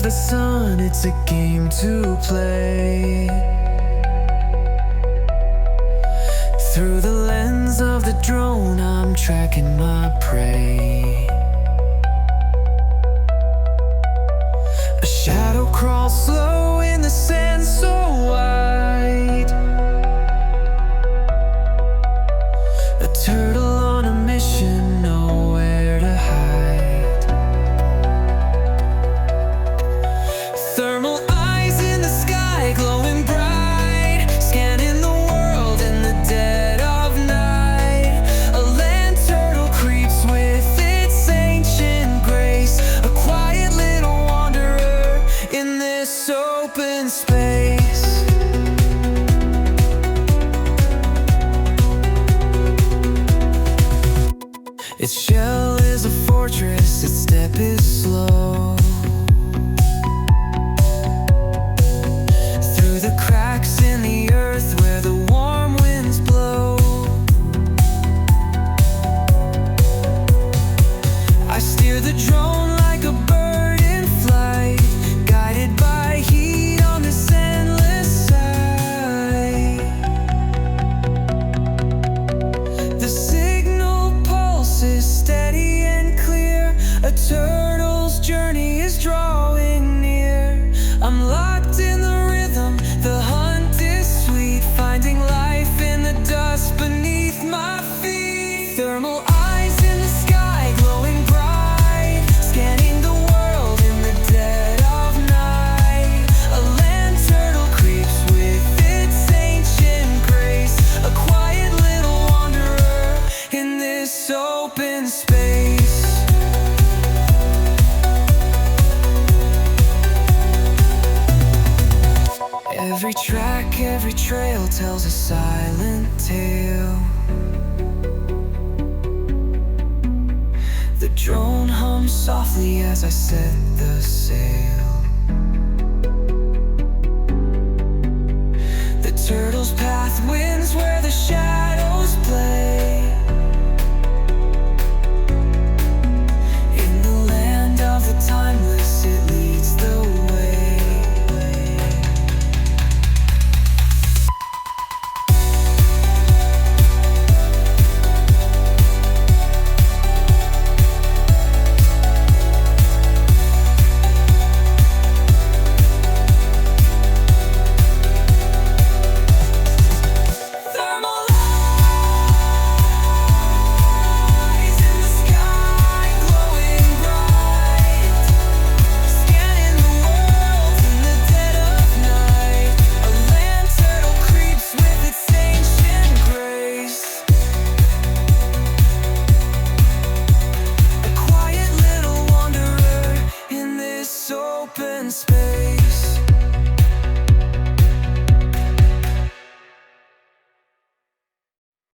of the sun, it's a game to play. Through the lens of the drone, I'm tracking my prey. A shadow crawls slow in the sand so wide. A turtle on a mission, nowhere to hide. Thermal eyes in the sky, glowing bright, scanning the world in the dead of night. A land turtle creeps with its ancient grace, a quiet little wanderer in this open space. Its shell is a fortress, its step is slow. Through the cracks in the earth where the warm winds blow, I steer the drone like a bird in flight, guided by heat on this endless side. The signal pulse is steady and clear, a turtle's journey is drawing near. I'm locked in the rhythm, the hunt is sweet, finding life in the dust beneath my feet. Thermal eyes in the sky, glowing bright, scanning the world in the dead of night. A land turtle creeps with its ancient grace, a quiet little wanderer in this open space. Every track, every trail tells a silent tale. The drone hums softly as I set the sail. The turtle's path wins where the shadow